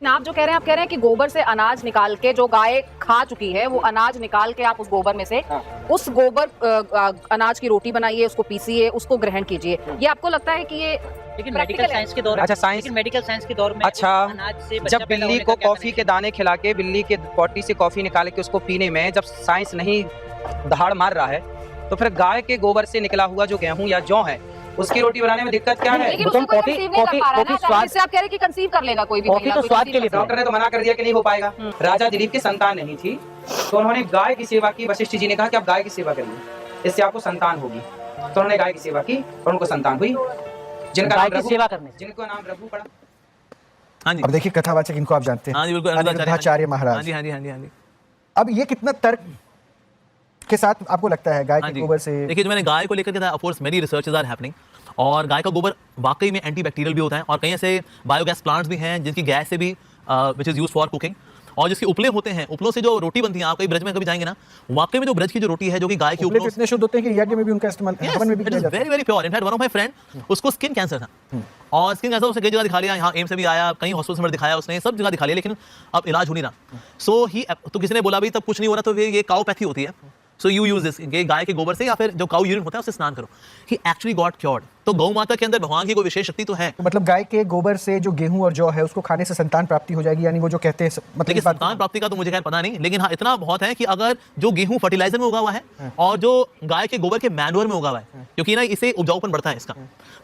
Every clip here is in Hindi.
आप जो कह रहे हैं, आप कह रहे हैं कि गोबर से अनाज निकाल के जो गाय खा चुकी है वो अनाज निकाल के आप उस गोबर में से उस गोबर अनाज की रोटी बनाइए, उसको पीसिए, उसको ग्रहण कीजिए। ये आपको लगता है कि ये लेकिन मेडिकल साइंस के दौर में, अच्छा साइंस, लेकिन मेडिकल साइंस के दौर में अच्छा अनाज से जब बिल्ली को कॉफी के दाने खिला के बिल्ली के पॉटी से कॉफी निकाल के उसको पीने में जब साइंस नहीं दहाड़ मार रहा है, तो फिर गाय के गोबर से निकला हुआ जो गेहूं या जौ है उसकी रोटी बनाने में दिक्कत क्या है? लेकिन उसको कोई कंसीव नहीं कर पा रहा है ना, इससे आप कह रहे हैं कि कंसीव कर लेगा कोई भी महिला, तो स्वाद के लिए डॉक्टर ने तो मना कर दिया कि नहीं हो पाएगा। राजा दिलीप की संतान नहीं थी तो उन्होंने गाय की सेवा की। वशिष्ठ जी ने कहा कि आप गाय की सेवा करिए, इससे आपको संतान होगी। तो उन्होंने गाय की सेवा की और उनको संतान हुई, जिनका नाम रघु पड़ा। हाँ जी, अब देखिए कथावाचक इनको आप जानते हैं। हाँ जी बिल्कुल, अनिरुद्धाचार्य महाराज। हाँ जी हाँ जी हाँ जी हाँ जी। अब ये कितना तर्क के साथ आपको लगता है गाय के गोबर से? देखिए, जो मैंने गाय को लेकर के था, of course many researches are happening, और गाय का गोबर वाकई में एंटीबैक्टीरियल भी होता है, और कई ऐसे बायोगैस प्लांट्स भी हैं जिनकी गैस से भी which is use for cooking, और जिसके उपले होते हैं, उपलों से जो रोटी बनती है, आप कहीं ब्रज में कभी जाएंगे ना, वाकई में जो ब्रज की जो रोटी है जो कि गाय की उपलों इतने शुद्ध होते हैं कि यज्ञ में भी उनका इस्तेमाल हवन में भी किया जाता है। Very very pure. In fact one of my friend, उसको स्किन कैंसर था, और स्किन कैंसर उसे कई जगह दिखा लिया, यहाँ एम्स से भी आया, कई हॉस्पिटल में दिखाया उसने, सब जगह दिखा लिया, लेकिन अब इलाज हो नहीं रहा। सो ही तो किसी ने बोला भाई तब कुछ नहीं हो रहा, तो ये काउपैथी होती है, सो यू यूज दिस, गाय के गोबर से या फिर जो काउ यूरिन होता है उससे स्नान करो। ही एक्चुअली गॉट क्योर्ड। तो गौ माता के अंदर भगवान की कोई विशेष शक्ति तो है। तो मतलब गाय के गोबर से जो गेहूं और जौ है उसको खाने से संतान प्राप्ति हो जाएगी, यानी वो जो कहते हैं, मतलब संतान प्राप्ति का तो मुझे खैर पता नहीं, लेकिन हाँ इतना बहुत है कि अगर जो गेहूं फर्टिलाइजर में उगा हुआ है और जो गाय के गोबर के मैन्योर में उगा हुआ है, क्योंकि ना इसे उपजाऊपन बढ़ता है इसका,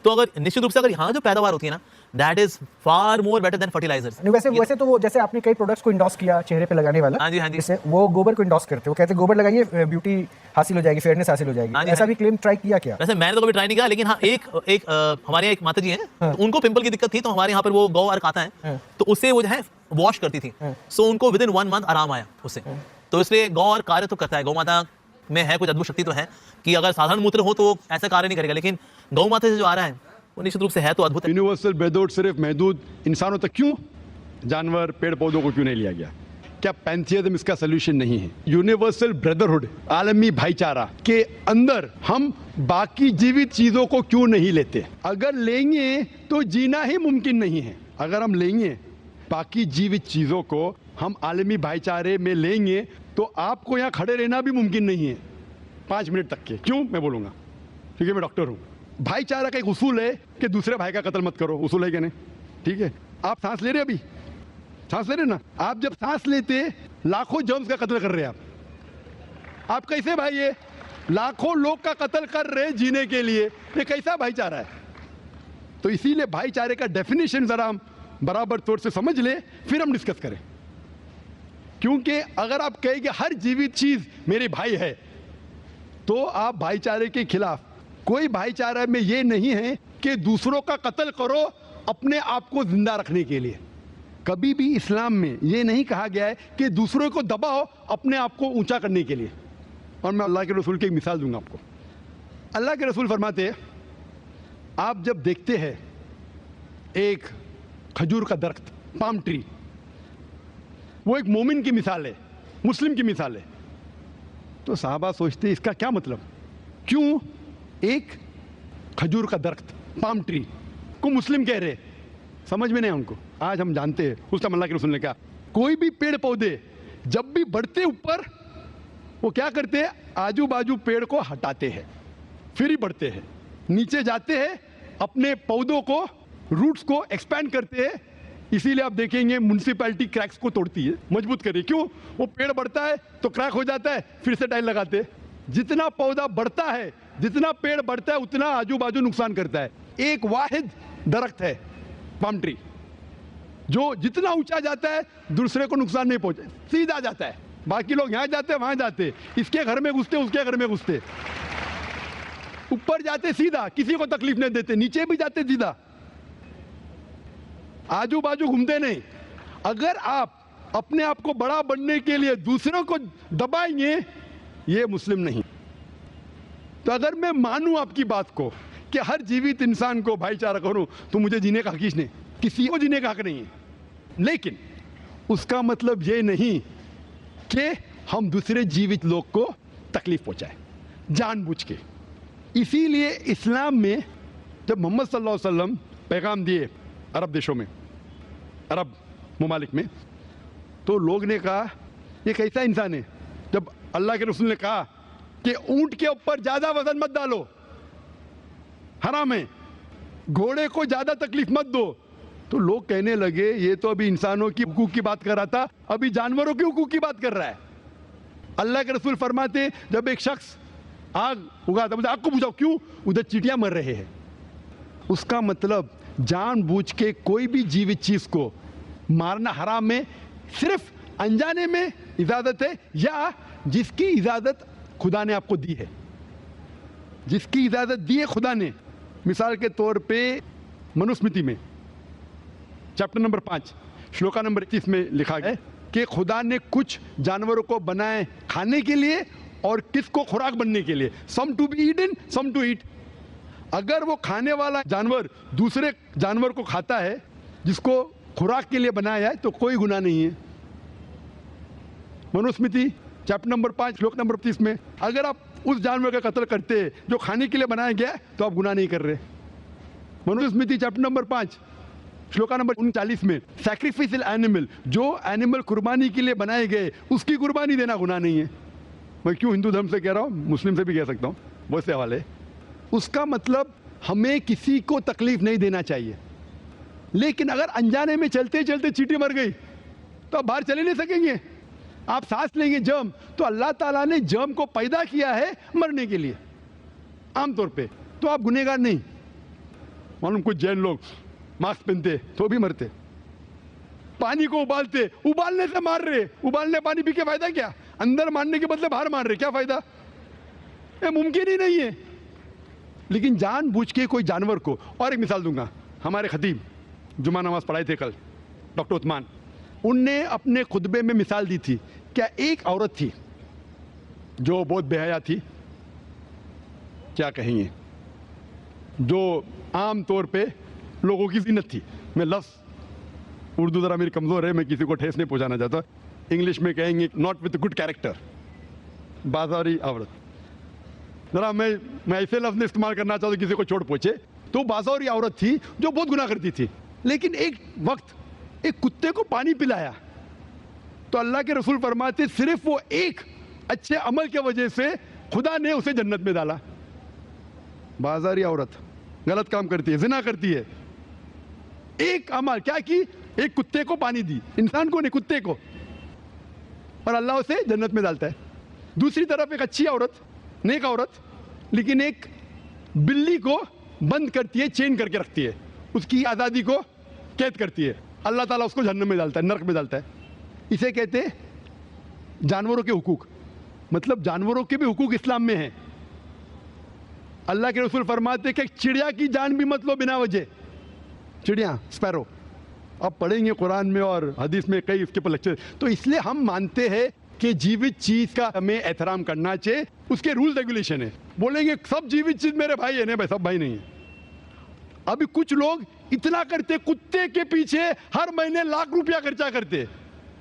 तो अगर निश्चित रूप से अगर यहाँ जो पैदावार होती है ना, that is far more better than fertilisers. वैसे तो वो जैसे आपने कई प्रोडक्ट्स को इंडोर्स किया चेहरे पे लगाने वाला, हाँ जी हाँ जी, जैसे वो गोबर को इंडोर्स करते हैं, वो कहते हैं गोबर लगाइए ब्यूटी हासिल हो जाएगी, फेयरनेस हासिल हो जाएगी, ऐसा भी क्लेम ट्राई किया क्या? वैसे मैंने तो कभी ट्राई नहीं किया, लेकिन हाँ एक हमारे एक माता जी हैं, तो उनको पिंपल की दिक्कत थी, तो हमारे यहाँ पर वो गौ अर्क आता है, तो उससे वो जो है वॉश करती थी, सो उनको विद इन 1 मंथ आराम आया उससे। तो इसलिए गौ और कार्य तो करता है, गौ माता में है कुछ अद्भुत शक्ति तो है कि अगर साधारण मूत्र हो तो वो ऐसा कार्य नहीं करेगा, लेकिन गौ माता से जो आ रहा है वो निश्चित रूप से है तो अद्भुत है। यूनिवर्सल ब्रदरहुड सिर्फ महदूद इंसानों तक क्यों, जानवर पेड़ पौधों को क्यों नहीं लिया गया? क्या पैंथियज्म इसका सोल्यूशन नहीं है? यूनिवर्सल ब्रदरहुड, आलमी भाईचारा के अंदर हम बाकी जीवित चीजों को क्यों नहीं लेते? अगर लेंगे तो जीना ही मुमकिन नहीं है। अगर हम लेंगे बाकी जीवित चीजों को, हम आलमी भाईचारे में लेंगे, तो आपको यहाँ खड़े रहना भी मुमकिन नहीं है 5 मिनट तक के। क्यों मैं बोलूंगा? क्योंकि मैं डॉक्टर हूँ। भाईचारा का एक उसूल है कि दूसरे भाई का कत्ल मत करो, उसूल है कि नहीं? ठीक है, आप सांस ले रहे, अभी सांस ले रहे ना, आप जब सांस लेते लाखों जर्म्स का कत्ल कर रहे हैं आप कैसे भाई? ये लाखों लोग का कत्ल कर रहे हैं जीने के लिए, ये कैसा भाईचारा है? तो इसीलिए भाईचारे का डेफिनेशन जरा हम बराबर तौर से समझ ले, फिर हम डिस्कस करें। क्योंकि अगर आप कहेंगे हर जीवित चीज मेरे भाई है, तो आप भाईचारे के खिलाफ। कोई भाईचारा में ये नहीं है कि दूसरों का कत्ल करो अपने आप को जिंदा रखने के लिए। कभी भी इस्लाम में ये नहीं कहा गया है कि दूसरों को दबाओ अपने आप को ऊंचा करने के लिए। और मैं अल्लाह के रसूल की एक मिसाल दूंगा आपको। अल्लाह के रसूल फरमाते हैं, आप जब देखते हैं एक खजूर का दरख्त, पाम ट्री, वो एक मोमिन की मिसाल है, मुस्लिम की मिसाल है, तो साहबा सोचते इसका क्या मतलब? क्यों एक खजूर का दरख्त, पाम ट्री को मुस्लिम कह रहे? समझ में नहीं उनको। आज हम जानते हैं, उस टाइम अल्लाह के रसूल ने कहा, कोई भी पेड़ पौधे जब भी बढ़ते ऊपर, वो क्या करते हैं? आजू बाजू पेड़ को हटाते हैं, फिर ही बढ़ते हैं। नीचे जाते हैं, अपने पौधों को, रूट्स को एक्सपैंड करते हैं। इसीलिए आप देखेंगे म्युनिसिपैलिटी क्रैक्स को तोड़ती है, मजबूत करे। क्यों? वो पेड़ बढ़ता है तो क्रैक हो जाता है, फिर से टाइल लगाते हैं। जितना पौधा बढ़ता है, जितना पेड़ बढ़ता है, उतना आजू बाजू नुकसान करता है। एक वाहिद दरख्त है पाम ट्री, जो जितना ऊंचा जाता है दूसरे को नुकसान नहीं पहुंचे, सीधा जाता है। बाकी लोग यहां जाते हैं, वहां जाते, इसके घर में घुसते, उसके घर में घुसते, ऊपर जाते सीधा, किसी को तकलीफ नहीं देते, नीचे भी जाते सीधा, आजू बाजू घूमते नहीं। अगर आप अपने आप को बड़ा बनने के लिए दूसरों को दबाएंगे, ये मुस्लिम नहीं। तो अगर मैं मानूं आपकी बात को कि हर जीवित इंसान को भाईचारा करूं, तो मुझे जीने का हक नहीं, किसी को जीने का हक नहीं है। लेकिन उसका मतलब ये नहीं कि हम दूसरे जीवित लोग को तकलीफ पहुंचाएं जानबूझ के। इसीलिए इस्लाम में जब मोहम्मद सल्लल्लाहु अलैहि वसल्लम पैगाम दिए अरब देशों में, अरब ममालिक में, तो लोग ने कहा ये कैसा इंसान है। जब अल्लाह के रसूल ने कहा कि ऊंट के ऊपर ज़्यादा वजन मत डालो, हराम है, घोड़े को ज़्यादा तकलीफ मत दो, तो लोग कहने लगे ये तो अभी इंसानों की हुकूक की बात कर रहा था, अभी जानवरों के हुकूक की बात कर रहा है। अल्लाह के रसूल फरमाते जब एक शख्स आग उगाता, मुझे आग को बुझाओ, क्यों? उधर चींटियां मर रहे हैं। उसका मतलब जानबूझ के कोई भी जीवित चीज को मारना हराम है, सिर्फ अनजाने में इजाजत है, या जिसकी इजाजत खुदा ने आपको दी है, जिसकी इजाजत दी है खुदा ने। मिसाल के तौर पे मनुस्मृति में चैप्टर नंबर 5 श्लोका नंबर 31 में लिखा है कि खुदा ने कुछ जानवरों को बनाए खाने के लिए और किसको खुराक बनने के लिए, some to be eaten some to eat. अगर वो खाने वाला जानवर दूसरे जानवर को खाता है जिसको खुराक के लिए बनाया है तो कोई गुनाह नहीं है। मनुस्मृति चैप्टर नंबर 5 श्लोक नंबर 30 में अगर आप उस जानवर का कत्ल करते हैं जो खाने के लिए बनाया गया है तो आप गुनाह नहीं कर रहे। Manusmriti chapter number 5 shloka number 39 में सैक्रिफिशियल एनिमल, जो एनिमल कुर्बानी के लिए बनाए गए उसकी कुर्बानी देना गुनाह नहीं है। मैं क्यों हिंदू धर्म से कह रहा हूँ, मुस्लिम से भी कह सकता हूँ, बहुत से हवाले। उसका मतलब हमें किसी को तकलीफ नहीं देना चाहिए, लेकिन अगर अनजाने में चलते चलते चींटी मर गई तो आप बाहर चले नहीं सकेंगे। आप सांस लेंगे जर्म, तो अल्लाह ताला ने जर्म को पैदा किया है मरने के लिए आमतौर पे, तो आप गुनहगार नहीं। मालूम कुछ जैन लोग मास्क पहनते तो भी मरते, पानी को उबालते, उबालने से मार रहे, उबालने पानी पी के फायदा क्या? अंदर मारने के बदले बाहर मार रहे, क्या फायदा? ये मुमकिन ही नहीं है। लेकिन जानबूझ के कोई जानवर को, और एक मिसाल दूंगा, हमारे खतीब जुमा नमाज पढ़ाए थे कल डॉक्टर उस्मान, उनने अपने खुतबे में मिसाल दी थी। क्या एक औरत थी जो बहुत बेहया थी, क्या कहेंगे, जो आम तौर पे लोगों की जीनत थी। मैं लफ्ज़ उर्दू ज़रा मेरी कमज़ोर है, मैं किसी को ठेस नहीं पहुंचाना चाहता, इंग्लिश में कहेंगे नॉट विद गुड कैरेक्टर, बाजारी औरत। ज़रा मैं ऐसे लफ्ज़ नहीं इस्तेमाल करना चाहता किसी को चोट पहुंचे, तो बाजारी औरत थी जो बहुत गुनाह करती थी, लेकिन एक वक्त एक कुत्ते को पानी पिलाया तो अल्लाह के रसूल फरमाते सिर्फ वो एक अच्छे अमल के वजह से खुदा ने उसे जन्नत में डाला। बाजारी औरत गलत काम करती है, जिना करती है, एक अमल क्या की, एक कुत्ते को पानी दी, इंसान को नहीं कुत्ते को, और अल्लाह उसे जन्नत में डालता है। दूसरी तरफ एक अच्छी औरत, नेक औरत, लेकिन एक बिल्ली को बंद करती है, चेन करके रखती है, उसकी आज़ादी को कैद करती है, अल्लाह ताला उसको जहन्नम में डालता है, नरक में डालता है। इसे कहते हैं जानवरों के हुकूक। मतलब जानवरों के भी हुकूक इस्लाम में हैं। अल्लाह के रसूल फरमाते कि चिड़िया की जान भी मत लो बिना वजह, चिड़िया स्पैरो, अब पढ़ेंगे कुरान में और हदीस में कई इसके पर लेक्चर। तो इसलिए हम मानते हैं कि जीवित चीज का हमें एहतराम करना चाहिए, उसके रूल रेगुलेशन है। बोलेंगे सब जीवित चीज मेरे भाई है, नहीं भाई सब भाई नहीं है। अभी कुछ लोग इतना करते, कुत्ते के पीछे हर महीने लाख रुपया खर्चा करते।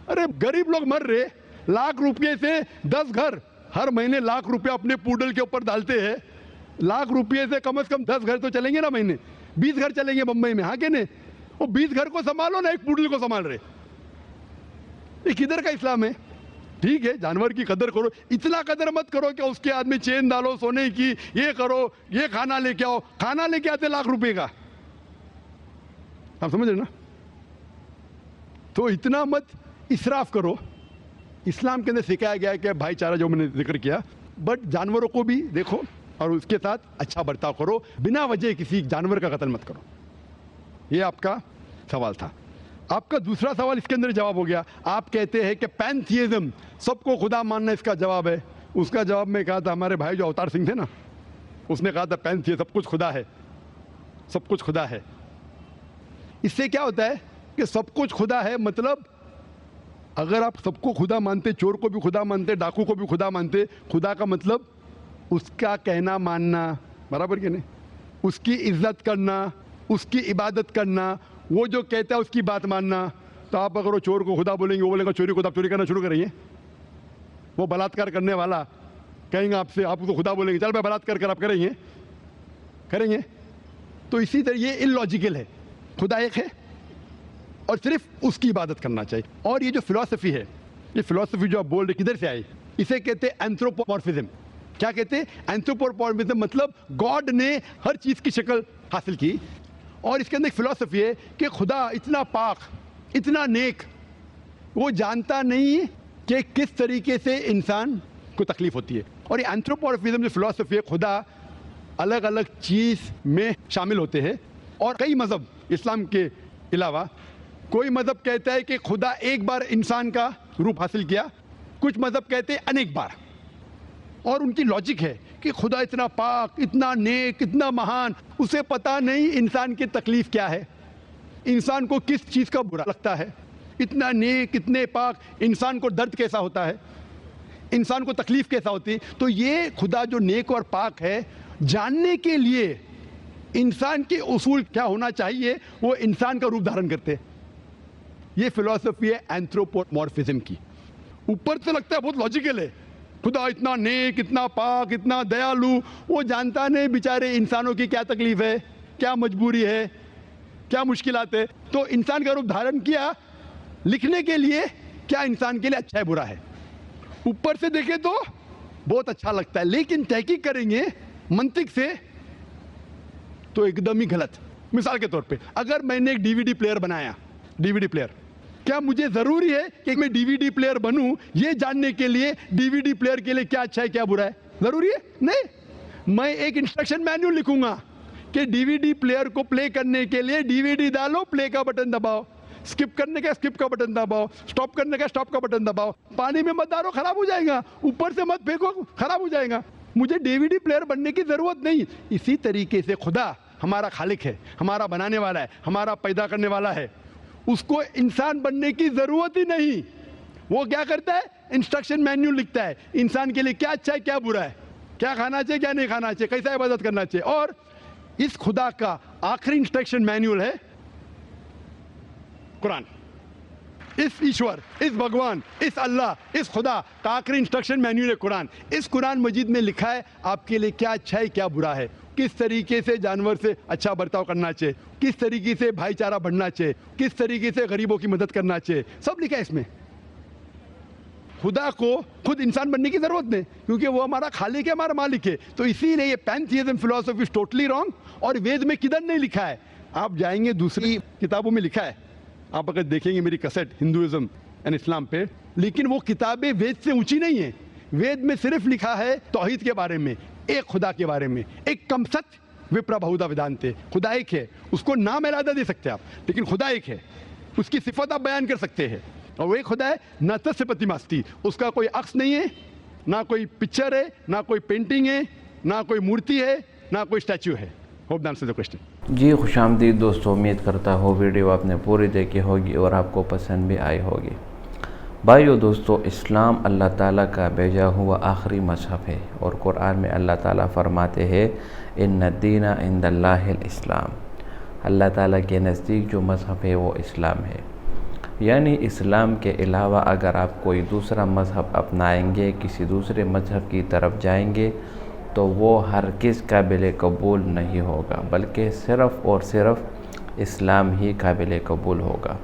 अरे गरीब लोग मर रहे, लाख रुपये से 10 घर हर महीने लाख रुपया अपने पूडल के ऊपर डालते हैं। लाख रुपये से कम 10 घर तो चलेंगे ना महीने, 20 घर चलेंगे बम्बई में, हाँ के नहीं? वो 20 घर को संभालो ना, एक पूडल को संभाल रहे। ये किधर का इस्लाम है? ठीक है जानवर की कदर करो, इतना कदर मत करो कि उसके हाथ में चेन डालो सोने की, ये करो, ये खाना लेके आओ, खाना लेके आते लाख रुपए का, आप समझ रहे ना? तो इतना मत इसराफ करो। इस्लाम के अंदर सिखाया गया है कि भाईचारा जो मैंने जिक्र किया, बट जानवरों को भी देखो और उसके साथ अच्छा बर्ताव करो, बिना वजह किसी जानवर का कत्ल मत करो। ये आपका सवाल था। आपका दूसरा सवाल इसके अंदर जवाब हो गया। आप कहते हैं कि पैंथियज्म, सबको खुदा मानना इसका जवाब है। उसका जवाब में कहा था, हमारे भाई जो अवतार सिंह थे ना, उसने कहा था पैंथियज्म, सब कुछ खुदा है, सब कुछ खुदा है। इससे क्या होता है कि सब कुछ खुदा है, मतलब अगर आप सबको खुदा मानते, चोर को भी खुदा मानते, डाकू को भी खुदा मानते, खुदा का मतलब उसका कहना मानना, बराबर कि नहीं? उसकी इज्जत करना, उसकी इबादत करना, वो जो कहता है उसकी बात मानना। तो आप अगर वो चोर को खुदा बोलेंगे, वो बोलेगा चोरी को, आप चोरी करना शुरू करेंगे। वो बलात्कार करने वाला कहेंगे आपसे, आप उसको खुदा बोलेंगे, चल भाई बलात्कार कर, आप करेंगे? करेंगे? तो इसी तरह ये इलॉजिकल है। खुदा एक है, और सिर्फ उसकी इबादत करना चाहिए। और ये जो फिलॉसफी है, ये फिलॉसफी जो आप बोल रहे किधर से आई, इसे कहते हैं एंथ्रोपोमॉर्फिज्म। क्या कहते हैं? एंथ्रोपोमॉर्फिज्म मतलब गॉड ने हर चीज़ की शक्ल हासिल की, और इसके अंदर एक फिलॉसफी है कि खुदा इतना पाक, इतना नेक, वो जानता नहीं कि किस तरीके से इंसान को तकलीफ होती है। और ये एंथ्रोपोमॉर्फिज्म जो फिलॉसफी है, खुदा अलग अलग चीज़ में शामिल होते हैं। और कई मज़हब इस्लाम के अलावा, कोई मज़हब कहता है कि खुदा एक बार इंसान का रूप हासिल किया, कुछ मज़हब कहते हैं अनेक बार। और उनकी लॉजिक है कि खुदा इतना पाक, इतना नेक, इतना महान, उसे पता नहीं इंसान की तकलीफ़ क्या है, इंसान को किस चीज़ का बुरा लगता है। इतना नेक, इतने पाक, इंसान को दर्द कैसा होता है, इंसान को तकलीफ़ कैसा होती है। तो ये खुदा जो नेक और पाक है, जानने के लिए इंसान के उसूल क्या होना चाहिए, वो इंसान का रूप धारण करते हैं। ये फिलॉसफी है एंथ्रोपोमॉर्फिज्म की। ऊपर से लगता है बहुत लॉजिकल है, खुदा इतना नेक, इतना पाक, इतना दयालु, वो जानता नहीं बेचारे इंसानों की क्या तकलीफ है, क्या मजबूरी है, क्या मुश्किलात है। तो इंसान का रूप धारण किया लिखने के लिए, क्या इंसान के लिए अच्छा है बुरा है। ऊपर से देखें तो बहुत अच्छा लगता है, लेकिन तहकीक करेंगे मंतिक से तो एकदम ही गलत। मिसाल के तौर पे, अगर मैंने एक डीवीडी प्लेयर बनाया, डीवीडी प्लेयर, क्या मुझे ज़रूरी है कि मैं डीवीडी प्लेयर बनूं ये जानने के लिए डीवीडी प्लेयर के लिए क्या अच्छा है क्या बुरा है? ज़रूरी है? नहीं। मैं एक इंस्ट्रक्शन मैन्यूल लिखूंगा कि डीवीडी प्लेयर को प्ले करने के लिए डीवीडी डालो, प्ले का बटन दबाओ, स्किप करने का स्किप का बटन दबाओ, स्टॉप करने का स्टॉप का बटन दबाओ। पानी में मत डालो, खराब हो जाएगा, ऊपर से मत फेंको, खराब हो जाएगा। मुझे डीवीडी प्लेयर बनने की ज़रूरत नहीं। इसी तरीके से खुदा हमारा खालिक है, हमारा बनाने वाला है, हमारा पैदा करने वाला है, उसको इंसान बनने की ज़रूरत ही नहीं। वो क्या करता है? इंस्ट्रक्शन मैन्यूल लिखता है, इंसान के लिए क्या अच्छा है क्या बुरा है, क्या खाना चाहिए क्या नहीं खाना चाहिए, कैसा इबादत करना चाहिए। और इस खुदा का आखिरी इंस्ट्रक्शन मैन्यूल है कुरान। इस ईश्वर, इस भगवान, इस अल्लाह, इस खुदा का आखिरी इंस्ट्रक्शन मैन्यूल है कुरान। इस कुरान मजीद में लिखा है आपके लिए क्या अच्छा है क्या बुरा है, किस तरीके से जानवर से अच्छा बर्ताव करना चाहिए, किस तरीके से भाईचारा बढ़ना चाहिए, किस तरीके से गरीबों की मदद करना चाहिए, सब लिखा है इसमें। खुदा को खुद इंसान बनने की जरूरत नहीं, क्योंकि वो हमारा खालिक है, हमारा मालिक है। तो इसीलिए ये पैंथीइज्म फिलॉसफी इज टोटली रॉन्ग। और वेद में किधर नहीं लिखा है, आप जाएंगे दूसरी किताबों में लिखा है, आप अगर देखेंगे मेरी कैसेट हिंदुइज्म एंड इस्लाम पे, लेकिन वो किताबें वेद से ऊंची नहीं है। वेद में सिर्फ लिखा है तौहीद के बारे में, एक खुदा के बारे में, एक कम सत्य विप्रा बहुधा वेदांते, खुदा एक है, उसको नाम अलहदा दे सकते हैं आप, लेकिन खुदा एक है, उसकी सिफत आप बयान कर सकते हैं। और वो एक खुदा है न तस्य प्रतिमास्ती, उसका कोई अक्स नहीं है, ना कोई पिक्चर है, ना कोई पेंटिंग है, ना कोई मूर्ति है, ना कोई स्टैचू है। Hope that answers the question. जी खुशामदीद दोस्तों, उम्मीद करता हूँ वीडियो आपने पूरी देखी होगी और आपको पसंद भी आई होगी। भाइयों दोस्तों, इस्लाम अल्लाह ताला का भेजा हुआ आखिरी मज़हब है और कुरान में अल्लाह ताला फरमाते हैं इन्ना दीना इंदल्लाहिल इस्लाम। अल्लाह ताला के नज़दीक जो मज़हब है वो इस्लाम है। यानी इस्लाम के अलावा अगर आप कोई दूसरा मज़हब अपनाएंगे, किसी दूसरे मज़हब की तरफ जाएंगे, तो वो हरगिज़ काबिल कबूल नहीं होगा, बल्कि सिर्फ़ और सिर्फ इस्लाम ही काबिल कबूल होगा।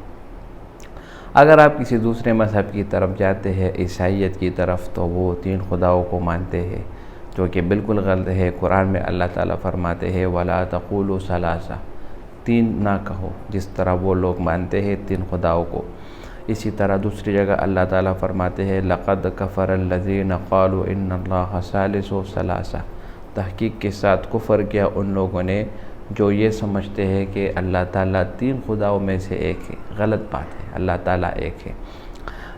अगर आप किसी दूसरे मज़हब की तरफ जाते हैं, ईसाईयत की तरफ, तो वो 3 खुदाओं को मानते हैं, जो कि बिल्कुल गलत है। कुरान में अल्लाह ताला फरमाते हैं वला तक़ूलू सलासा, 3 ना कहो, जिस तरह वो लोग मानते हैं 3 खुदाओं को। इसी तरह दूसरी जगह अल्लाह ताला फरमाते हैं लक़द कफ़रल्लज़ीना क़ालू इन्नल्लाहा सालिसु सलासा, तहक़ीक़ के साथ कुफ़र किया उन लोगों ने जो ये समझते हैं कि अल्लाह ताला 3 खुदाओं में से एक है। गलत बात है, अल्लाह ताला एक है।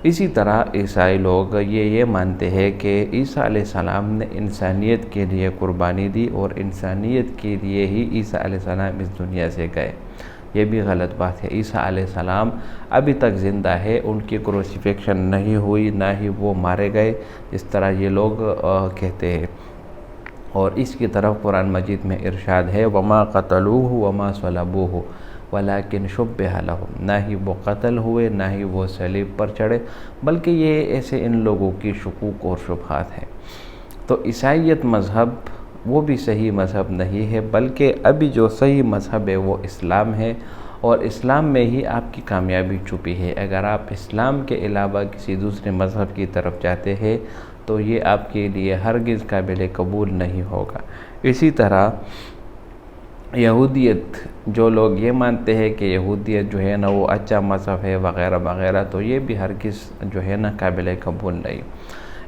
इसी तरह ईसाई लोग ये मानते हैं कि ईसा अलैहिस्सलाम ने इंसानियत के लिए कुर्बानी दी और इंसानियत के लिए ही ईसा अलैहिस्सलाम इस दुनिया से गए। ये भी गलत बात है। ईसा अलैहिस्सलाम अभी तक ज़िंदा है, उनकी क्रूसिफिक्शन नहीं हुई, ना ही वो मारे गए जिस तरह ये लोग कहते हैं। और इसकी तरफ कुरान मजीद में इरशाद है वमा क़तलूहु वमा सलबूहु वलाकिन शुब्बिह लहुम, ना ही वो कत्ल हुए, ना ही वो सलीब पर चढ़े, बल्कि ये ऐसे इन लोगों की शुकूक और शुबहात हैं। तो ईसाईयत मज़हब वो भी सही मज़हब नहीं है, बल्कि अभी जो सही मज़हब है वो इस्लाम है। और इस्लाम में ही आपकी कामयाबी छुपी है। अगर आप इस्लाम के अलावा किसी दूसरे मज़हब की तरफ जाते हैं तो ये आपके लिए हरगिज़ काबिल कबूल नहीं होगा। इसी तरह यहूदियत, जो लोग ये मानते हैं कि यहूदियत जो है ना वो अच्छा मज़हब है वग़ैरह वग़ैरह, तो ये भी हरगिज़ जो है ना काबिल कबूल नहीं।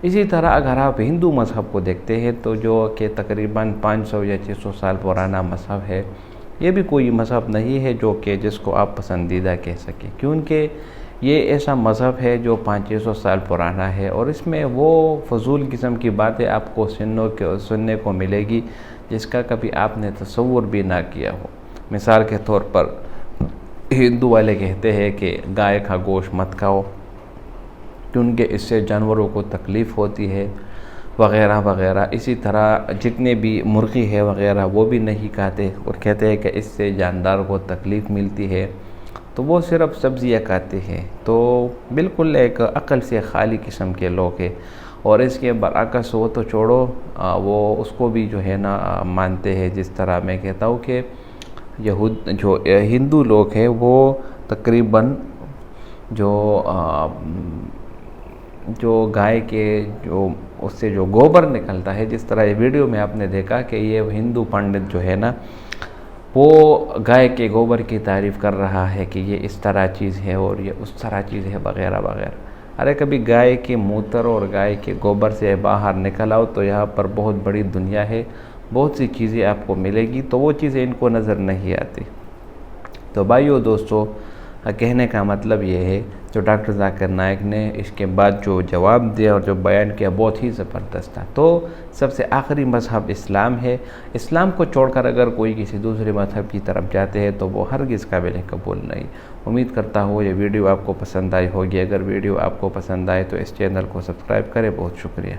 इसी तरह अगर आप हिंदू मज़हब को देखते हैं तो जो कि तकरीबन 500 या 600 साल पुराना मज़हब है, ये भी कोई मज़हब नहीं है जो कि जिसको आप पसंदीदा कह सकें, क्योंकि ये ऐसा मज़हब है जो 500-600 साल पुराना है और इसमें वो फजूल किस्म की बातें आपको सुनने को मिलेगी जिसका कभी आपने तसव्वुर भी ना किया हो। मिसाल के तौर पर हिंदू वाले कहते हैं कि गाय का गोश्त मत खाओ क्योंकि इससे जानवरों को तकलीफ़ होती है वग़ैरह वग़ैरह। इसी तरह जितने भी मुर्गी है वग़ैरह वो भी नहीं खाते और कहते हैं कि इससे जानदार को तकलीफ़ मिलती है, तो वो सिर्फ सब्ज़ियाँ खाते हैं। तो बिल्कुल एक अक़ल से खाली किस्म के लोग हैं। और इसके बरअक्स वो तो छोड़ो, वो उसको भी जो है ना मानते हैं, जिस तरह मैं कहता हूँ कि जो हिंदू लोग हैं वो तकरीबन जो गाय के जो उससे जो गोबर निकलता है, जिस तरह ये वीडियो में आपने देखा कि ये हिंदू पंडित जो है ना वो गाय के गोबर की तारीफ़ कर रहा है कि ये इस तरह चीज़ है और ये उस तरह चीज़ है वग़ैरह वग़ैरह। अरे कभी गाय के मूत्र और गाय के गोबर से बाहर निकल आओ तो यहाँ पर बहुत बड़ी दुनिया है, बहुत सी चीज़ें आपको मिलेगी, तो वो चीज़ें इनको नज़र नहीं आती। तो भाइयों दोस्तों, कहने का मतलब ये है जो डॉक्टर जाकिर नाइक ने इसके बाद जो जवाब दिया और जो बयान किया बहुत ही ज़बरदस्त था। तो सबसे आखिरी मज़हब इस्लाम है। इस्लाम को छोड़कर अगर कोई किसी दूसरे मज़हब की तरफ जाते हैं तो वो हरगिज़ काबिल कबूल नहीं। उम्मीद करता हूँ ये वीडियो आपको पसंद आई होगी। अगर वीडियो आपको पसंद आए तो इस चैनल को सब्सक्राइब करें। बहुत शुक्रिया।